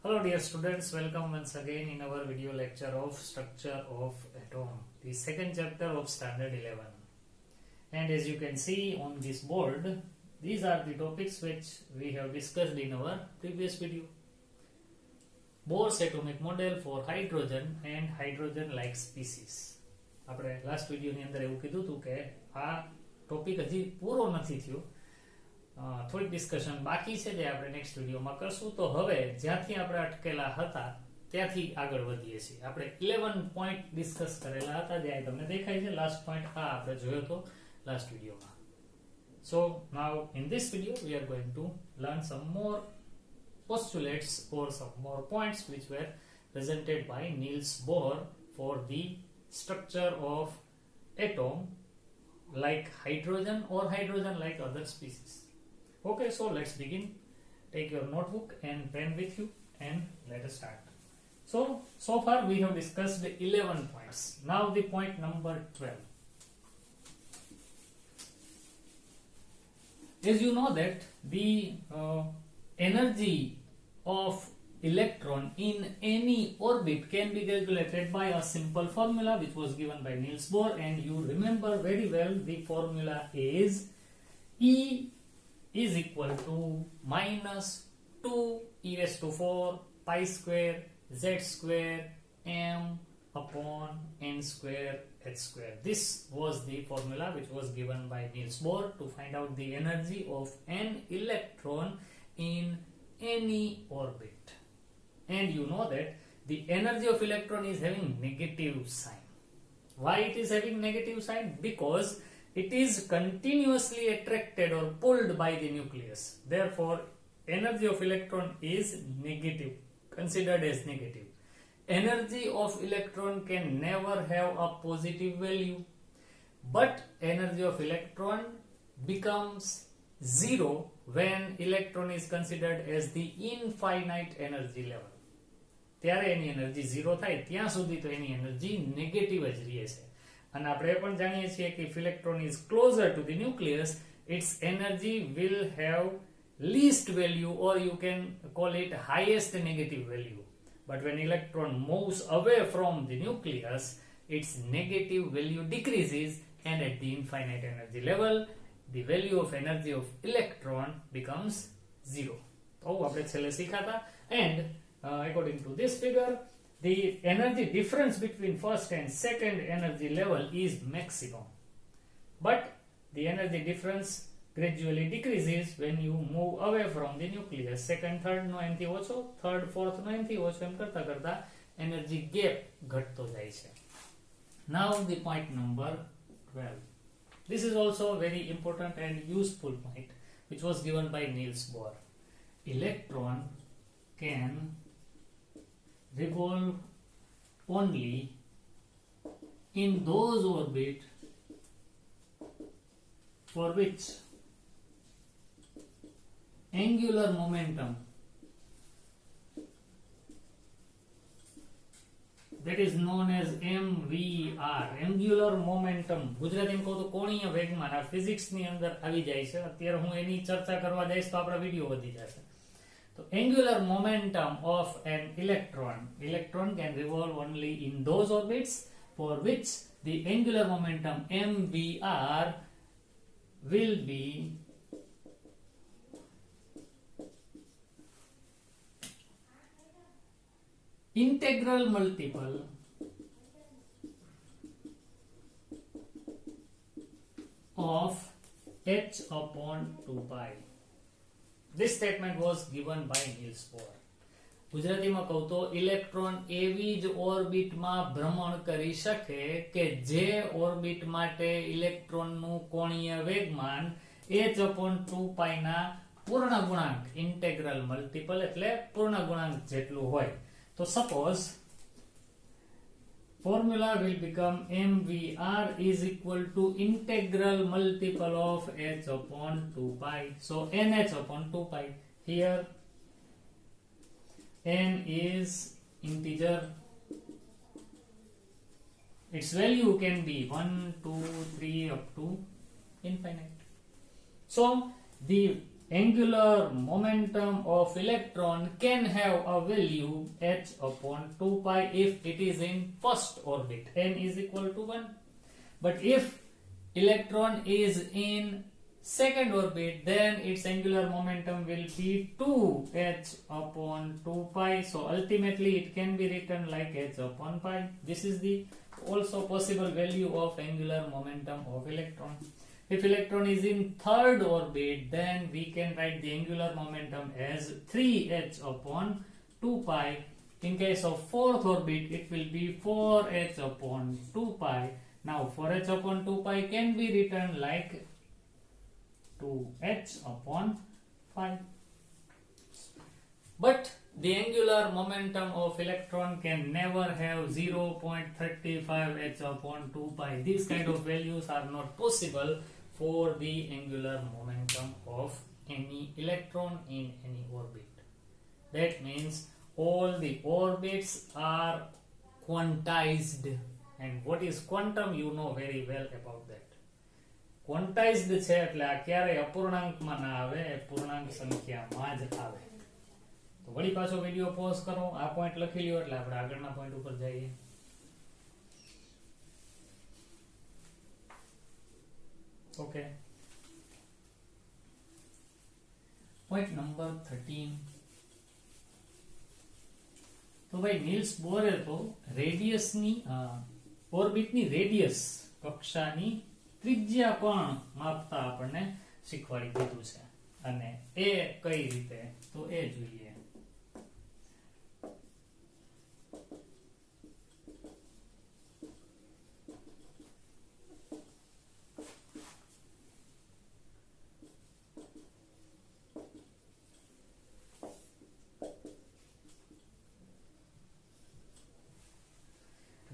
Hello dear students, welcome once again in our video lecture of structure of atom, the second chapter of standard 11. And as you can see on this board, these are the topics which we have discussed in our previous video. Bohr's atomic model for hydrogen and hydrogen-like species. આપણે last વિડિયોની અંદર એવું કીધું હતું કે આ topic હજી પૂરો નથી થયો, થોડીક ડિસ્કશન બાકી છે જે આપણે નેક્સ્ટ વિડિયોમાં કરશું. તો હવે જ્યાંથી આપણે અટકેલા હતા ત્યાંથી આગળ વધીએ છીએ. આપણે 11 પોઈન્ટ ડિસ્કસ કરેલા હતા, જે તમને દેખાય છે. લાસ્ટ પોઈન્ટ આ આપણે જોયો હતો last વિડિયોમાં. So now in this video we are going to learn some more postulates or some more points which were presented by Niels Bohr for the structure of atom like hydrogen or hydrogen like other species. Okay, so let's begin. Take your notebook and pen with you and let us start. So far we have discussed 11 points. Now the point number 12. As you know that the energy of electron in any orbit can be calculated by a simple formula which was given by Niels Bohr, and you remember very well the formula is E is equal to minus 2 e raised to 4 pi square z square m upon n square h square. This was the formula which was given by Niels Bohr to find out the energy of an electron in any orbit. And you know that the energy of electron is having negative sign. Why it is having negative sign? Because it is continuously attracted or pulled by the nucleus. Therefore, energy of electron is negative, considered as negative. Energy of electron can never have a positive value, but energy of electron becomes zero when electron is considered as the infinite energy level. ત્યારે એની energy 0 થાય ત્યાં સુધી તો એની energy negative જ રહે છે. અને આપણે એ પણ જાણીએ છીએ કે if electron is closer to the nucleus, its energy will have least value, or you can call it highest negative value. But when electron moves away from the nucleus, its negative value decreases, and at the infinite energy level, the value of energy of electron becomes 0. તો આપણે છેલ્લે શીખ્યા. And according to this figure, the energy difference between first and second energy level is maximum, but the energy difference gradually decreases when you move away from the nucleus. Second, third નો એનથી ઓછો, third, fourth નો એનથી ઓછો, એમ કરતા કરતા energy gap ઘટતો જાય છે. Now the point number 12. This is also a very important and useful point which was given by Niels Bohr. Electron can revolve only in those orbits for which angular momentum, that is known as MVR, angular momentum, ગુજરાતીમાં કહું તો કોણીય વેગમાન, આ physics ની અંદર આવી જાય છે. અત્યારે હું એની ચર્ચા કરવા જઈશ તો આપણા વિડિયો વધી જશે. So angular momentum of an electron can revolve only in those orbits for which the angular momentum MVR will be integral multiple of h upon 2 pi. This statement was given by Niels Bohr. ગુજરાતીમાં કહું તો electron એવી જ ઓર્બિટમાં ભ્રમણ કરી શકે કે જે ઓર્બિટ માટે ઇલેક્ટ્રોનનું કોણીય વેગમાન h/2π ના પૂર્ણ ગુણાંક, ઇન્ટેગ્રલ મલ્ટીપલ એટલે પૂર્ણ ગુણાંક જેટલું હોય. તો suppose formula will become MVR is equal to integral multiple of h/2π. So nh upon 2π. Here n is integer. Its value can be 1, 2, 3 up to infinite. So the angular momentum of electron can have a value h upon 2 pi if it is in first orbit, n is equal to 1. But if electron is in second orbit, then its angular momentum will be 2h upon 2 pi. So ultimately it can be written like h upon pi. This is the also possible value of angular momentum of electron. If electron is in third orbit, then we can write the angular momentum as 3h upon 2 pi. In case of fourth orbit, it will be 4h upon 2 pi. Now 4h upon 2 pi can be written like 2h upon 5. But the angular momentum of electron can never have 0.35 h upon 2 pi. These kind of values are not possible for the angular momentum of any electron in any orbit. That means all the orbits are quantized. And what is quantum? You know very well about that. Quantized છે એટલે આ ક્યારે અપૂર્ણાંકમાં ના આવે, પૂર્ણાંક સંખ્યામાં જ આવે. તો વળી પાછો વિડિયો પોઝ કરો, આ પોઈન્ટ લખી લ્યો એટલે આપણે આગળના પોઈન્ટ ઉપર જઈએ. Okay, point number 13. તો ભાઈ નીલ્સ બોરે તો રેડિયસની ઓર્બિટની રેડિયસ કક્ષાની ત્રિજ્યા પણ માપતા આપણને શીખવાડી દીધું છે, અને એ કઈ રીતે તો એ જોઈએ.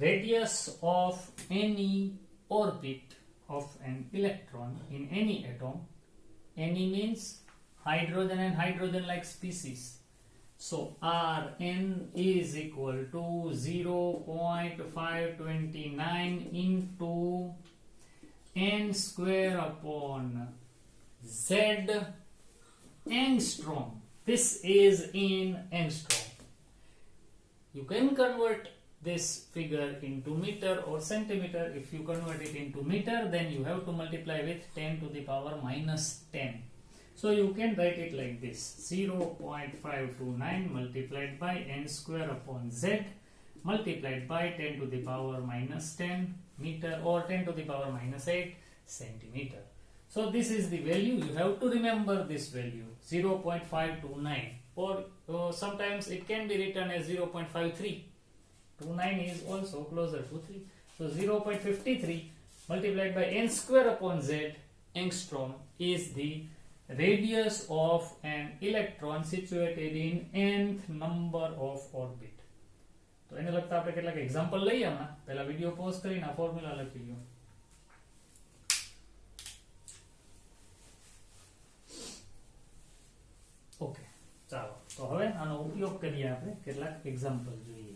Radius of any orbit of an electron in any atom, any means hydrogen and hydrogen like species. So Rn is equal to 0.529 into n square upon z angstrom. This is in angstrom. You can convert this figure into meter or centimeter. If you convert it into meter, then you have to multiply with 10 to the power minus 10. So you can write it like this: 0.529 multiplied by n square upon z multiplied by 10 to the power minus 10 meter, or 10 to the power minus 8 centimeter. So this is the value. You have to remember this value, 0.529, or sometimes it can be written as 0.53. 29 is also closer to 3. So 0.53 multiplied by n square upon z angstrom is the radius of an electron situated in nth number of orbit. તો એને લગતા આપણે કેટલાક example લઈએ. હમણાં પહેલા video pose કરીને આ ફોર્મ્યુલા લખી લ્યો. ઓકે, ચાલો તો હવે આનો ઉપયોગ કરીએ, આપણે કેટલાક એક્ઝામ્પલ જોઈએ.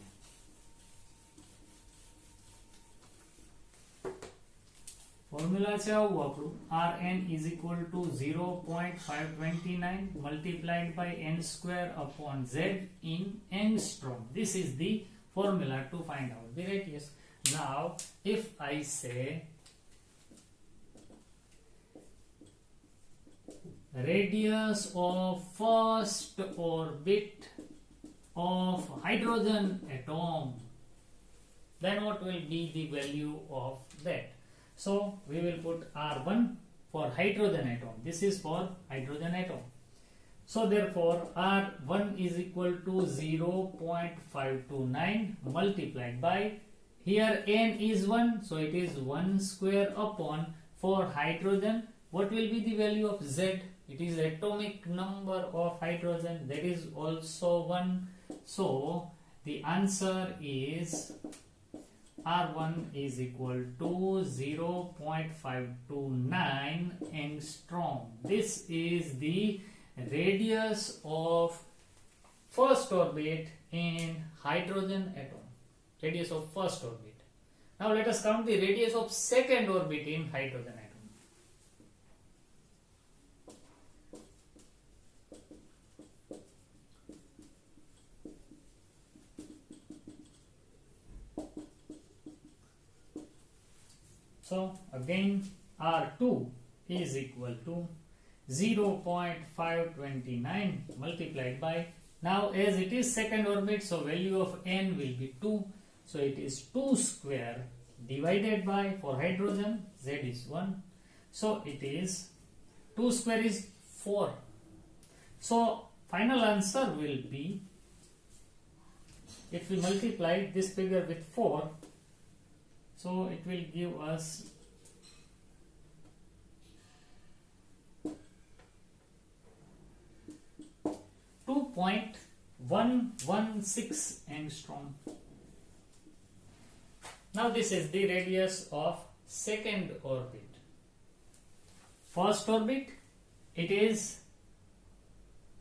ફોર્મ્યુલા છે આવું આપણું: Rn is equal to 0.529 multiplied by n square upon z in angstrom. This is the formula to find out the radius. Now if I say radius of first orbit of hydrogen atom, then what will be the value of that? So we will put R1 for hydrogen atom. This is for hydrogen atom. So therefore R1 is equal to 0.529 multiplied by, here n is 1, so it is 1 square upon, for hydrogen what will be the value of z? It is atomic number of hydrogen, that is also 1. So the answer is R1 is equal to 0.529 angstrom. This is the radius of first orbit in hydrogen atom. Radius of first orbit. Now let us count the radius of second orbit in hydrogen atom. So again R2 is equal to 0.529 multiplied by, now as it is second orbit, so value of n will be 2, so it is 2 square divided by, for hydrogen z is 1, so it is 2 square is 4. So final answer will be, if we multiply this figure with 4, so it will give us 2.116 angstrom. Now this is the radius of second orbit. First orbit, it is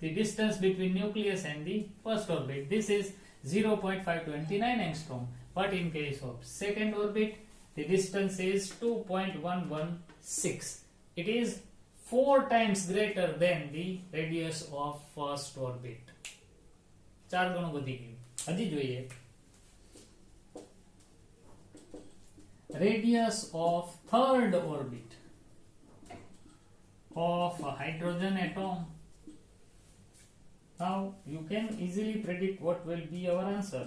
the distance between nucleus and the first orbit. This is 0.529 angstrom. But in case of second orbit, the distance is 2.116. It is 4 times greater than the radius of first orbit. 4 ગણું વધી ગયું. હજી જોઈએ. Radius of third orbit of a hydrogen atom. Now you can easily predict what will be our answer.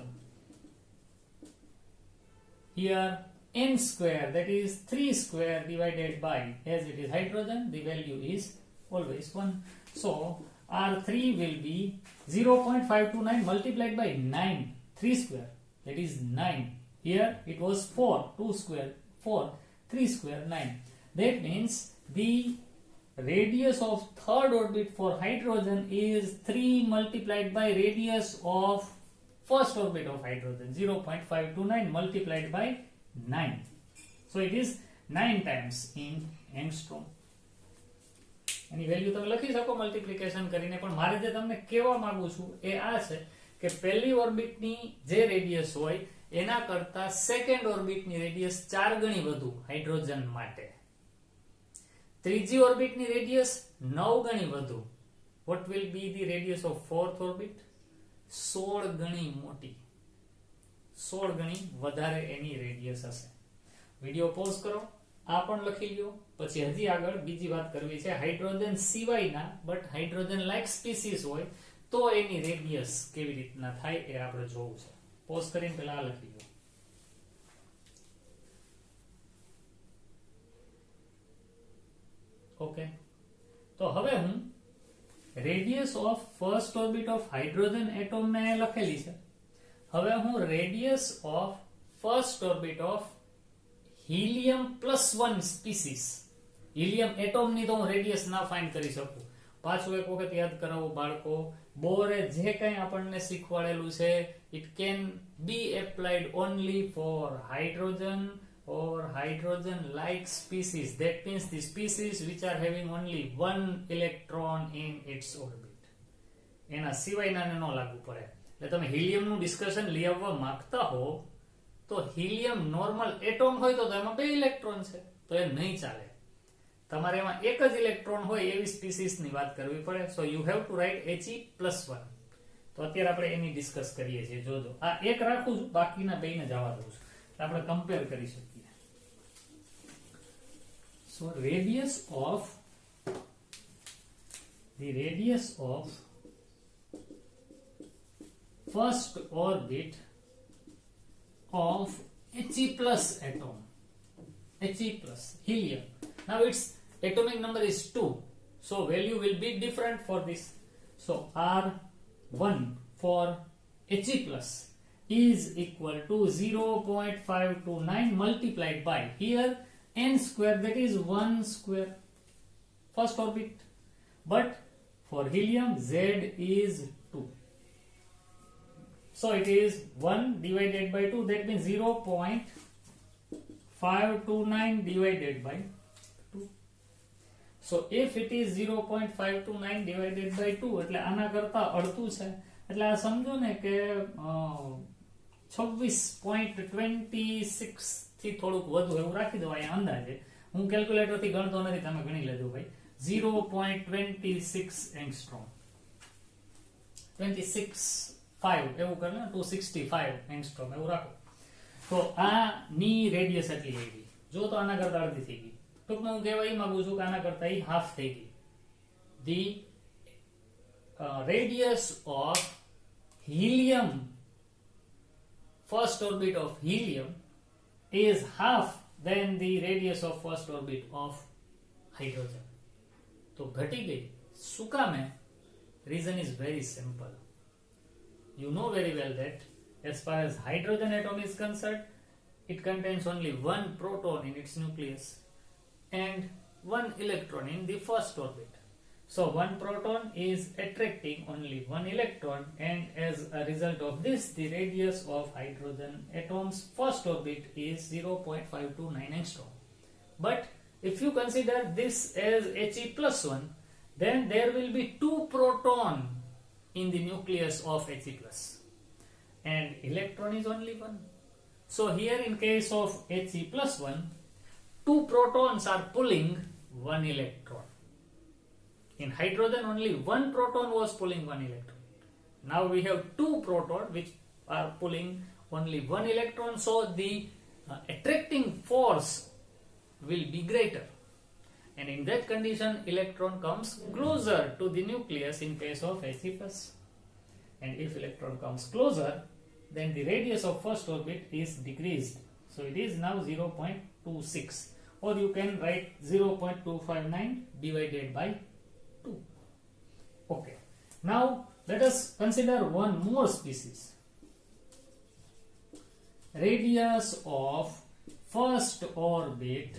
Here n square, that is 3 square divided by, as it is hydrogen, the value is always 1. So R3 will be 0.529 multiplied by 9, 3 square, that is 9. Here it was 4, 2 square, 4, 3 square, 9. That means the radius of third orbit for hydrogen is 3 multiplied by radius of first orbit of hydrogen, 0.529 multiplied by 9. So it is 9 times in angstrom. Any value તમે લખી શકો multiplication કરીને, પણ મારે જે તમને કહેવા માંગુ છું એ આ છે કે પહેલી ઓર્બિટની જે રેડિયસ હોય એના કરતા સેકન્ડ ઓર્બિટની રેડિયસ 4 ગણી વધુ હાઇડ્રોજન માટે. ત્રીજી ઓર્બિટની રેડિયસ 9 ગણી વધુ. What will be the radius of fourth orbit? 16 ગણી મોટી, 16 ગણી વધારે એની રેડિયસ હશે. વિડિયો પોઝ કરો, આ પણ લખી લ્યો. પછી હજી આગળ બીજી વાત કરવી છે હાઇડ્રોજન સિવાયના, બટ હાઇડ્રોજન લાઇક સ્પીસીસ હોય તો એની રેડિયસ કેવી રીતના થાય એ આપણે જોવું છે. પોઝ કરીને પહેલા આ લખી લ્યો. ઓકે, તો હવે હું radius of first orbit of hydrogen atom ને લખેલી છે. હવે હું radius of first orbit of helium +1 species, helium atom ની તો હું રેડિયસ ના ફાઇન્ડ કરી શકું. પાછું એક વખત યાદ કરાવો બાળકો, બોરે જે કંઈ આપણને શીખવાડેલું છે, it can be applied only for hydrogen or hydrogen like species. That means the species which are having only one electron in its orbit. એના સિવાયના ન લાગુ પડે. એટલે તમે હિલિયમ નું ડિસ્કશન લઈ આવવા માંગતા હો તો હિલિયમ નોર્મલ એટમ હોય તો એમાં 2 ઇલેક્ટ્રોન છે, તો એ નહીં ચાલે. તમારે એમાં એક જ ઇલેક્ટ્રોન હોય એવી સ્પીસીસ ની વાત કરવી પડે. So you have to write He+1. તો અત્યારે આપણે એની ડિસ્કસ કરીએ છીએ. જોજો આ એક રાખું છું, બાકીના બેને જવા દઉં છું, આપણે કમ્પેર કરી શકીએ. So radius of first orbit of He+ atom, He+, helium. Now its atomic number is 2, so value will be different for this. So R1 for He+ is equal to 0.529 multiplied by, here n square, that is 1 square, first orbit, but for helium Z is 2, so it is 1 divided by 2, that means 0.529 divided by 2. So if it is 0.529 divided by 2, એટલે આના કરતા અડધું છે, એટલે આ સમજો ને કે 26.26 થી થોડુંક વધુ એવું રાખી દો અહીંયા અંદાજે. હું કેલ્ક્યુલેટર થી ગણતો નથી, તમે ગણી લેજો ભાઈ. 0.26 એંગસ્ટ્રોમ, 26.5 એવું કરે ને, 265 એંગસ્ટ્રોમ એવું રાખો. તો આ ની રેડિયસ એટલી આવી, જો તો આના કરતા અડધી થઈ ગઈ. ટૂંકમાં હું કહેવા માંગુ છું કે આના કરતા હાફ થઈ ગઈ. The radius of helium, first orbit of helium, is half than the radius of first orbit of hydrogen. तो घटी गई. શું કામે? Reason is very simple. You know very well that as far as hydrogen atom is concerned, it contains only one proton in its nucleus and one electron in the first orbit. So one proton is attracting only one electron, and as a result of this, the radius of hydrogen atom's first orbit is 0.529 angstrom. But if you consider this as He plus 1, then there will be two protons in the nucleus of He plus, and electron is only one. So here in case of He plus 1, two protons are pulling one electron. In hydrogen, only one proton was pulling one electron. Now we have two protons which are pulling only one electron, so the attracting force will be greater. And in that condition, electron comes closer to the nucleus in case of He plus. And if electron comes closer, then the radius of first orbit is decreased. So it is now 0.26, or you can write 0.259 divided by 2. Okay. Now let us consider one more species. Radius of first orbit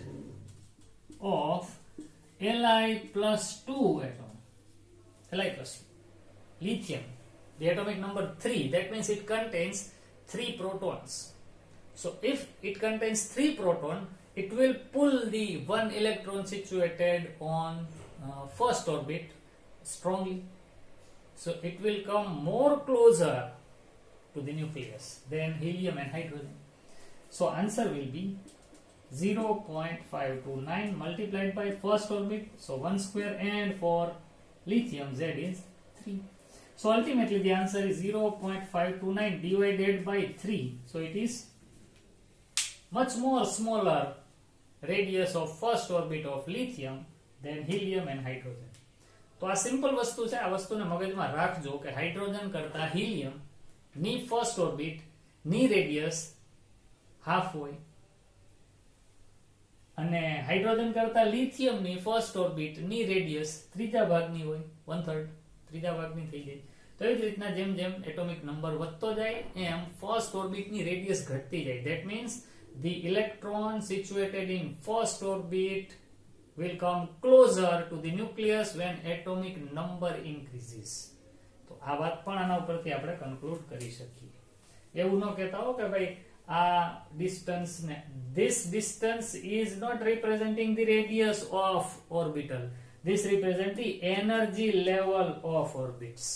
of Li plus 2 atom. Li plus 2. Lithium. The atomic number 3. That means it contains 3 protons. So if it contains 3 protons, it will pull the one electron situated on first orbit strongly. So it will come more closer to the nucleus than helium and hydrogen. So answer will be 0.529 multiplied by first orbit, so 1 square, and for lithium Z is 3. So ultimately the answer is 0.529 divided by 3. So it is much more smaller radius of first orbit of lithium than helium and hydrogen. તો આ simple વસ્તુ છે. આ વસ્તુને મગજમાં રાખજો કે hydrogen કરતા હિલિયમ ની ફર્સ્ટ ઓર્બિટ ની રેડિયસ હાફ હોય, અને હાઇડ્રોજન કરતા લિથિયમ ની ફર્સ્ટ ઓર્બિટ ની રેડિયસ ત્રીજા ભાગની હોય, 1/3 ત્રીજા ભાગની થઈ જાય. તો એ જ રીતના જેમ જેમ એટોમિક નંબર વધતો જાય એમ ફર્સ્ટ ઓર્બિટ ની રેડિયસ ઘટતી જાય. That means the electron situated in first orbit will come closer to the nucleus when atomic number increases. તો આ વાત પણ આના ઉપરથી આપણે કન્ક્લુડ કરી શકીએ. એવું ન કહેતા હો કે ભાઈ આ ડિસ્ટન્સ ને, this distance is not representing the radius of orbital, this represents the energy level of orbits.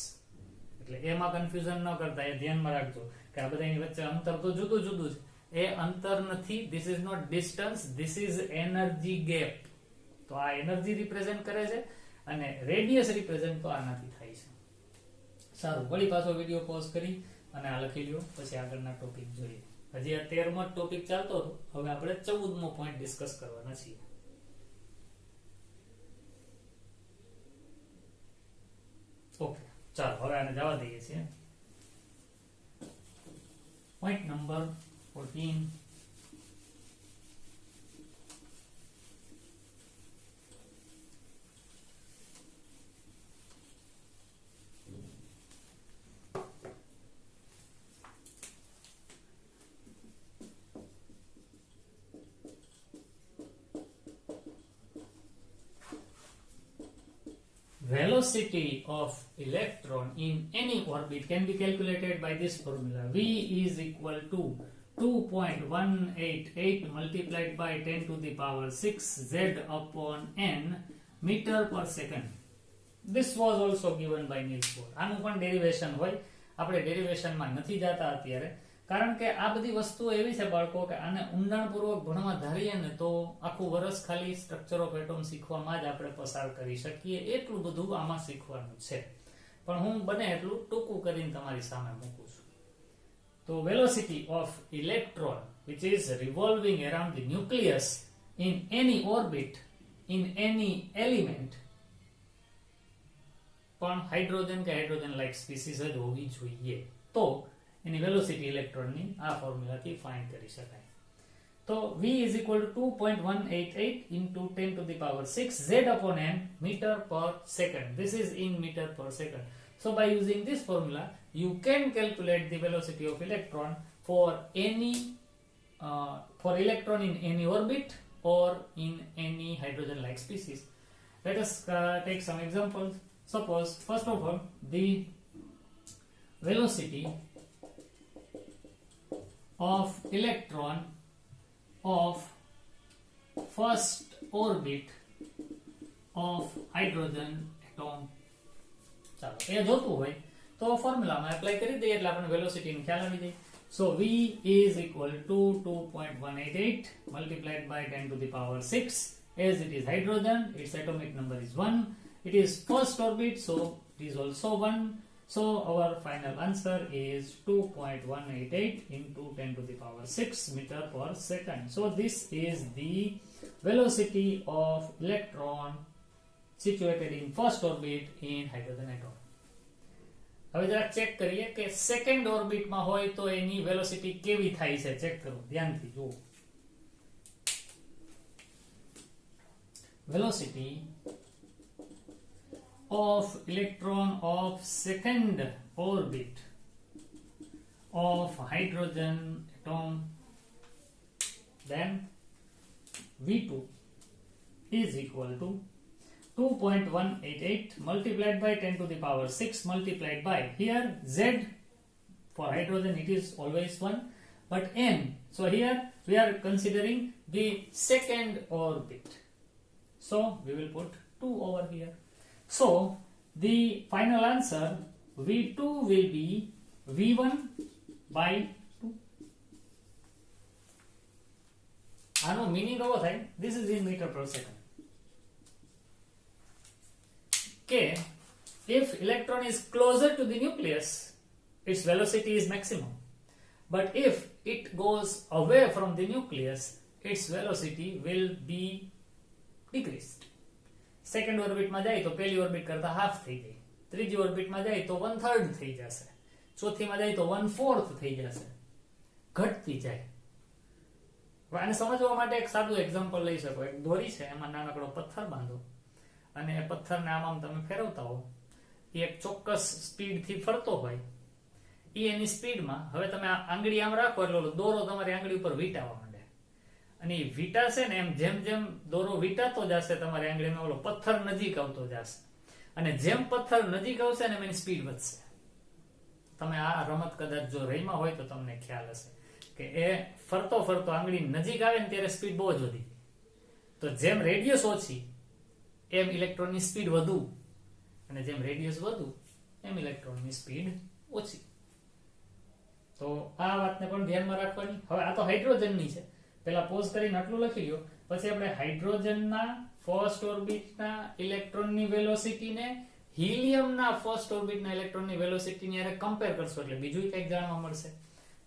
એટલે એમાં કન્ફ્યુઝન ન કરતા, એ ધ્યાનમાં રાખજો કે આ બધાની વચ્ચે અંતર તો જુદું જુદું છે. એ અંતર નથી, this is not distance, this is energy gap. તો આ એનર્જી રિપ્રેઝન્ટ કરે છે અને રેડિયસ રિપ્રેઝન્ટ તો આનાથી થાય છે. સારું, વળી પાછો વિડિયો પોઝ કરી અને આ લખી લ્યો, પછી આગળના ટોપિક જોઈએ. હજી આ 13મો ટોપિક ચાલતો હતો, હવે આપણે 14મો પોઈન્ટ ડિસ્કસ કરવાના છીએ. ઓકે, ચાલો હવે આને જવા દઈએ છીએ. Point number 14. Velocity of electron in any orbit can be calculated by this formula. V is equal to 2.188 multiplied by 10 to the power 6 Z upon n meter per second. This was also given by Niels Bohr. આનું પણ derivation હોય, આપણે ડેરિવેશનમાં નથી જાતા અત્યારે, કારણ કે આ બધી વસ્તુઓ એવી છે બાળકો કે આને ઊંડાણપૂર્વક ભણવા ધારીએ ને તો આખું વર્ષ ખાલી સ્ટ્રક્ચર ઓફ એટમ શીખવામાં જ આપણે પસાર કરી શકીએ, એટલું બધું આમાં શીખવાનું છે. પણ હું બને એટલું ટૂંકું કરીને તમારી સામે મૂકું છું. તો velocity of electron which is revolving around the nucleus in any orbit in any element પણ હાઇડ્રોજન કે હાઇડ્રોજન લાઇક સ્પીસીસ જ હોવી જોઈએ તો એની વેલોસિટી ઇલેક્ટ્રોનની આ ફોર્મ્યુલાથી ફાઇન્ડ કરી શકાય. તો v is equal to 2.188 into 10 to the power 6 z upon m meter per second. This is in meter per second. So by using this formula, you can calculate the velocity of electron for electron in any orbit or in any hydrogen-like species. Let us take some examples. Suppose, first of all, the velocity of electron of first orbit of hydrogen atom. ચાલો એ જોતું હોય તો ફોર્મ્યુલામાં apply કરી દઈએ એટલે આપણે વેલોસિટીનો ખ્યાલ આવી જાય. So v is equal to 2.188 multiplied by 10 to the power 6. As it is hydrogen, its atomic number is 1. It is first orbit, so it is also 1. So our final answer is 2.188 into 10 to the power 6 meter per second. So this is the velocity of electron situated in first orbit in hydrogen atom. હવે જરા check કરીએ કે second ઓર્બિટમાં હોય તો એની velocity કેવી થાય છે. Check કરો, ધ્યાનથી જુઓ. Velocity of electron of second orbit of hydrogen atom, then V2 is equal to 2.188 multiplied by 10 to the power 6 multiplied by, here Z for hydrogen it is always 1, but M, so here we are considering the second orbit, so we will put 2 over here. So the final answer V2 will be V1 by 2. આનો meaning એવો થાય, this is in meter per second. કે if electron is closer to the nucleus, its velocity is maximum. But if it goes away from the nucleus, its velocity will be decreased. Second ઓર્બિટમાં જાય તો પહેલી orbit કરતા half થઈ જાય, ત્રીજી ઓર્બિટમાં જાય તો 1/3 થઈ જશે, ચોથીમાં જાય તો 1/4 થઈ જશે, ઘટતી જાય. આને સમજવા માટે એક સાદું એક્ઝામ્પલ લઈ શકો. એક દોરી છે, એમાં નાનકડો પથ્થર બાંધો અને એ પથ્થરને આમ તમે ફેરવતા હો, એ એક ચોક્કસ સ્પીડથી ફરતો હોય. એ એની સ્પીડમાં હવે તમે આંગળી આમ રાખો એટલે દોરો તમારી આંગળી ઉપર વીંટાવા માંડે, અને એ વીંટાશે ને એમ જેમ જેમ દોરો વીંટાતો જશે તમારી આંગળીમાં ઓલો પથ્થર નજીક આવતો જશે, અને જેમ પથ્થર નજીક આવશે ને એની સ્પીડ વધશે. તમે આ રમત કદાચ જો રહીમાં હોય તો તમને ખ્યાલ હશે કે એ ફરતો ફરતો આંગળી નજીક આવે ને ત્યારે સ્પીડ બહુ જ વધી. તો જેમ રેડિયસ ઓછી એમ ઇલેક્ટ્રોનની સ્પીડ વધુ, અને જેમ રેડિયસ વધુ એમ ઇલેક્ટ્રોનની સ્પીડ ઓછી. તો આ વાતને પણ ધ્યાનમાં રાખવાની. હવે આ તો હાઇડ્રોજનની છે, પહેલા પોઝ કરીને આટલું લખી લ્યો, પછી આપણે હાઇડ્રોજનના ફર્સ્ટ ઓર્બિટના ઇલેક્ટ્રોનની વેલોસિટીને હિલિયમના ફર્સ્ટ ઓર્બિટના ઇલેક્ટ્રોનની વેલોસિટીની હારે કમ્પેર કરશો એટલે બીજું કંઈક જાણવા મળશે.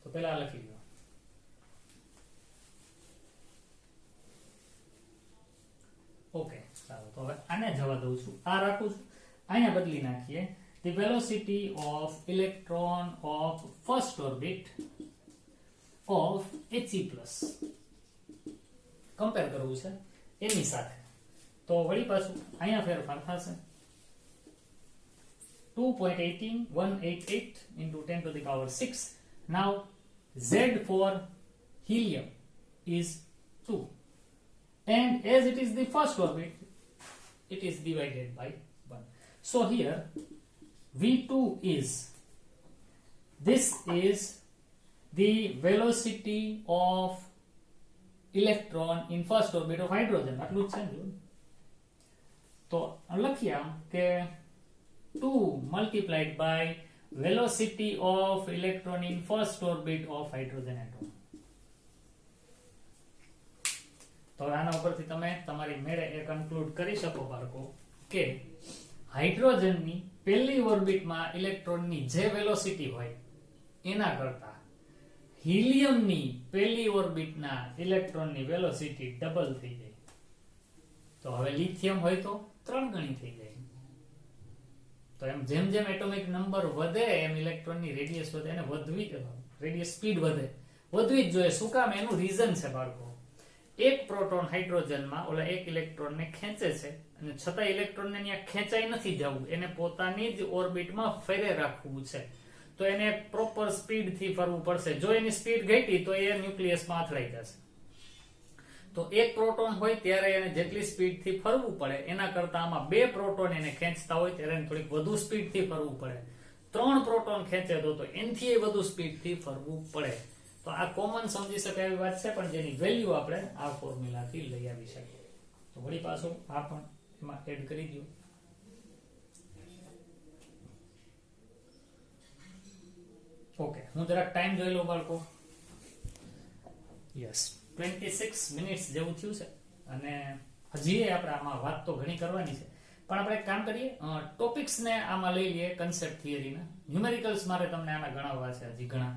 તો પહેલા લખી લો. ઓકે, ચાલો તો હવે આને જવા દઉં છું, આ રાખું છું, અહીંયા બદલી નાખીએ. The velocity of electron of first orbit of He+. Compare કરવું છે એની સાથે, તો વળી પાછું અહીંયા ફેરફાર થશે. 2.188 into 10 to the power 6. Now Z for helium is 2, and as it is the first orbit, it is divided by 1. So here V2 is, this is the velocity of electron in first orbit of hydrogen. આટલું જ છે ને. તો લખીએ આમ કે 2 multiplied by velocity of electron in first orbit of hydrogen atom. તો આના ઉપરથી તમે તમારી મેળે એ કન્ક્લુડ કરી શકો બાળકો કે હાઇડ્રોજનની પહેલી ઓર્બિટમાં ઇલેક્ટ્રોનની જે વેલોસિટી હોય એના કરતા હિલિયમની પહેલી ઓર્બિટના ઇલેક્ટ્રોનની વેલોસિટી ડબલ થઈ જાય. તો હવે લિથિયમ હોય તો 3 ગણી થઈ જાય. તો એમ જેમ જેમ એટોમિક નંબર વધે એમ ઇલેક્ટ્રોનની રેડિયસ વધે અને રેડિયસ સ્પીડ વધવી જ જોઈએ. શું કામ? એનું રીઝન છે બાળકો. એક પ્રોટોન હાઇડ્રોજનમાં ઓલા એક ઇલેક્ટ્રોનને ખેંચે છે અને છતાં ઇલેક્ટ્રોનને ત્યાં ખેંચાઈ નથી જવું, એને પોતાની જ ઓર્બિટમાં ફેરે રાખવું છે. તો એને પ્રોપર સ્પીડ થી ફરવું પડશે. જો એની સ્પીડ ઘટી તો એ ન્યુક્લિયસમાં અથડાઈ જશે. તો એક પ્રોટોન હોય ત્યારે એને જેટલી સ્પીડ થી ફરવું પડે એના કરતા આમાં 2 પ્રોટોન એને ખેંચતા હોય ત્યારે એને થોડીક વધુ સ્પીડ થી ફરવું પડે. 3 પ્રોટોન ખેંચે તો એનથી વધુ સ્પીડ થી ફરવું પડે. તો આ કોમન સમજી શકાય એવી વાત છે, પણ જેની વેલ્યુ આપણે આ ફોર્મ્યુલાથી લઈ આવી શકીએ. તો વળી પાછું આ પણ એમાં એડ કરી દો. ઓકે, હું જરાક ટાઈમ જોઈ લઉં બાળકો. યસ, 26 મિનિટ્સ જેવું થયું છે અને હજી આપણે આમાં વાત તો ઘણી કરવાની છે, પણ આપણે એક કામ કરીએ, ટોપિક્સ ને આમાં લઈ લઈએ કન્સેપ્ટ થિયરીના. ન્યુમેરિકલ્સ મારે તમને આના ગણાવવા છે હજી ઘણા.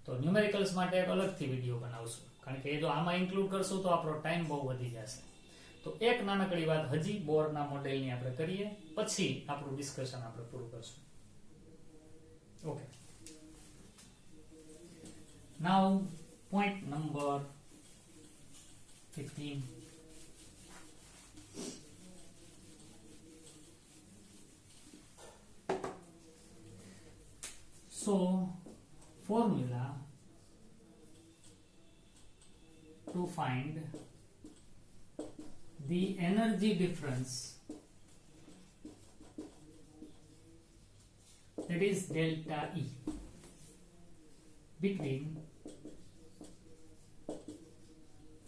તો ન્યુમેરિકલ્સ માટે એક અલગથી વિડીયો બનાવશું, કારણ કે એ જો આમાં ઇન્ક્લુડ કરશું તો આપણો ટાઈમ બહુ વધી જશે. તો એક નાનકડી વાત હજી બોરના મોડેલની આપણે કરીએ, પછી આપણું ડિસ્કશન આપણે પૂરું કરશું. Okay, now point number 15. So, formula to find the energy difference, that is delta E, between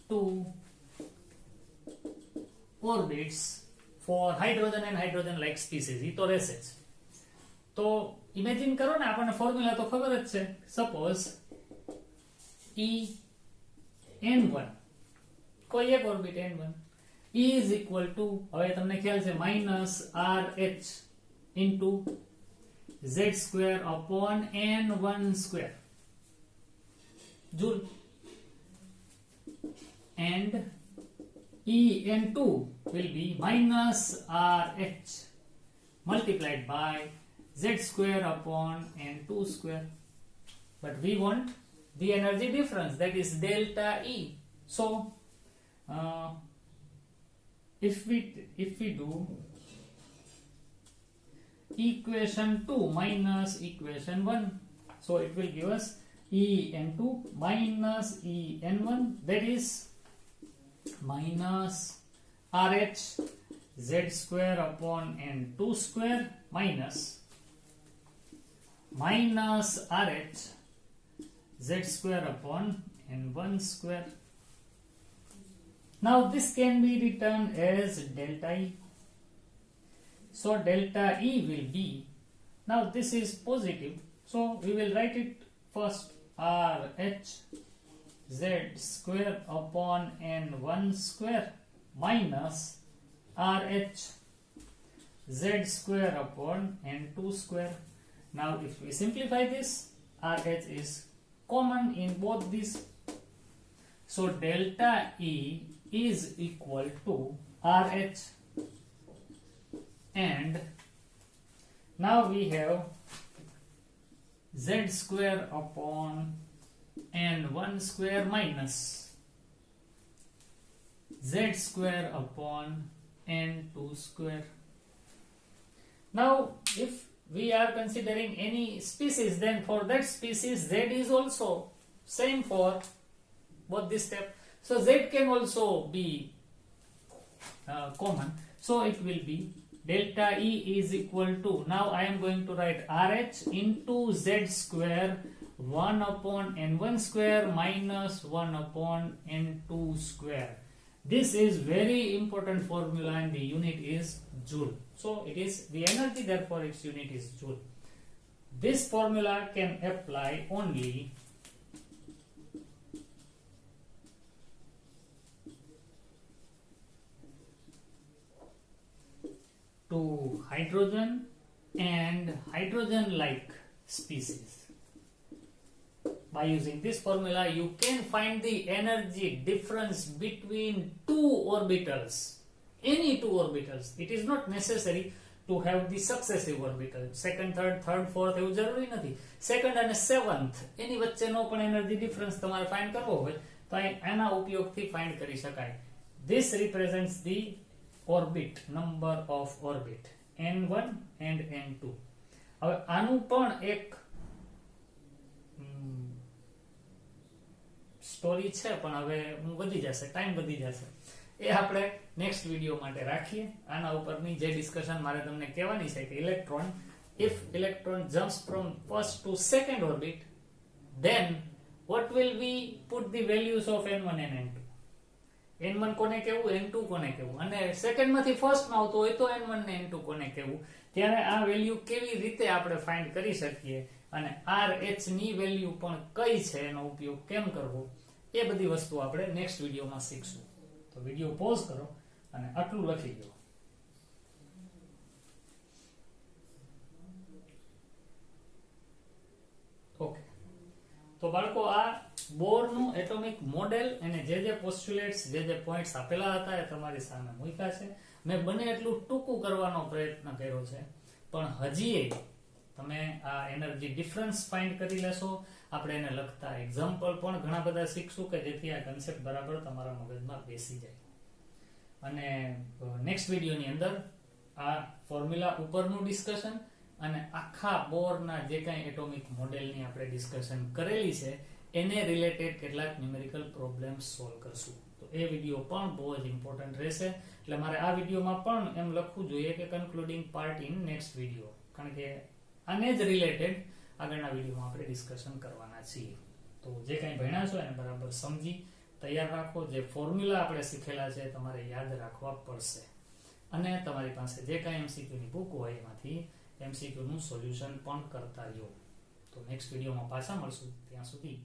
two orbits for hydrogen and hydrogen like species. એ તો રહેશે જ. તો ઇમેજિન કરો ને, આપણને ફોર્મ્યુલા તો ખબર જ છે. સપોઝ En1, કોઈ એક orbit n1 is equal to, હવે તમને ખ્યાલ છે, -RH into z square upon n1 square joule, and En2 will be -RH multiplied by z square upon n2 square. But we want the energy difference, that is delta E. So if we do equation 2 minus equation 1, so it will give us En2 minus En1, that is minus RH z square upon n2 square minus RH z square upon n1 square. Now this can be written as delta E. So delta E will be, now this is positive, so we will write it first, RH z square upon n1 square minus RH z square upon n2 square. Now if we simplify this, RH is common in both these, so delta E is equal to RH, and now we have z square upon n1 square minus z square upon n2 square. Now if we are considering any species, then for that species z is also same for both this step, so z can also be common, so it will be delta E is equal to, now I am going to write RH into z square 1 upon n1 square minus 1 upon n2 square. This is very important formula and the unit is joule. So it is the energy, therefore its unit is joule. This formula can apply only to hydrogen and hydrogen like species. by using this formula you can find the energy difference between two orbitals, any two orbitals. It is not necessary to have the successive orbital, second, third, fourth એવું જરૂરી નથી. Second અને seventh એની વચ્ચેનો પણ energy difference તમારે find કરવો હોય તો આના ઉપયોગથી ફાઇન્ડ કરી શકાય. This represents the orbit, number of orbit n1 and n2. હવે આનું પણ એક સ્ટોરી છે, પણ હવે હું વધી જશે, ટાઈમ વધી જશે, એ આપણે નેક્સ્ટ વિડિયો માટે રાખીએ. આના ઉપરની જે ડિસ્કશન મારે તમને કહેવાની છે કે electron, if electron jumps from first to second orbit, then what will we put the values of n1 and n2? n1 કોને કહેવું, n2 કોને કહેવું, અને સેકન્ડ માંથી ફર્સ્ટ માં આવતો હોય તો n1 ને n2 કોને કહેવું, ત્યારે આ વેલ્યુ કેવી રીતે આપણે ફાઇન્ડ કરી શકીએ અને RH ની વેલ્યુ પણ કઈ છે, એનો ઉપયોગ કેમ કરવો, એ બધી વસ્તુ આપણે નેક્સ્ટ વિડિયોમાં શીખશું. તો વિડિયો પોઝ કરો અને આટલું લખી દો. ઓકે, તો બાળકો આ બોરનું એટોમિક મોડેલ અને જે પોસ્ટ્યુલેટ્સ, જે પોઈન્ટ્સ આપેલા હતા એ તમારી સામે મૂક્યા છે. મેં બને એટલું ટૂંકું કરવાનો પ્રયત્ન કર્યો છે, પણ હજી તમે આ એનર્જી ડિફરન્સ ફાઇન્ડ કરી લેશો. આપણે એને લગતા એક્ઝામ્પલ પણ ઘણા બધા શીખશું કે જેથી આ કન્સેપ્ટ બરાબર તમારા મગજમાં બેસી જાય. અને નેક્સ્ટ વિડિયોની અંદર આ ફોર્મ્યુલા ઉપરનું ડિસ્કશન અને આખા બોરના જે કાંઈ એટોમિક મોડેલની આપણે ડિસ્કશન કરેલી છે એને રિલેટેડ કેટલાક ન્યુમેરિકલ પ્રોબ્લેમ્સ સોલ્વ કરશું. તો એ વિડિયો પણ બહુ જ ઇમ્પોર્ટન્ટ રહેશે. એટલે મારે આ વિડિયોમાં પણ એમ લખવું જોઈએ કે concluding part in next video, કારણ કે આને જ રિલેટેડ આગળના વિડિયોમાં આપણે ડિસ્કશન કરવાના છીએ. તો જે કંઈ ભણ્યા છો એને બરાબર સમજી તૈયાર રાખો. જે ફોર્મ્યુલા આપણે શીખેલા છે તમારે યાદ રાખવા પડશે, અને તમારી પાસે જે કાંઈ MCQ ની બુક હોય એમાંથી MCQ નું સોલ્યુશન પણ કરતા રહ્યો. તો નેક્સ્ટ વિડિયોમાં પાછા મળશું. ત્યાં સુધી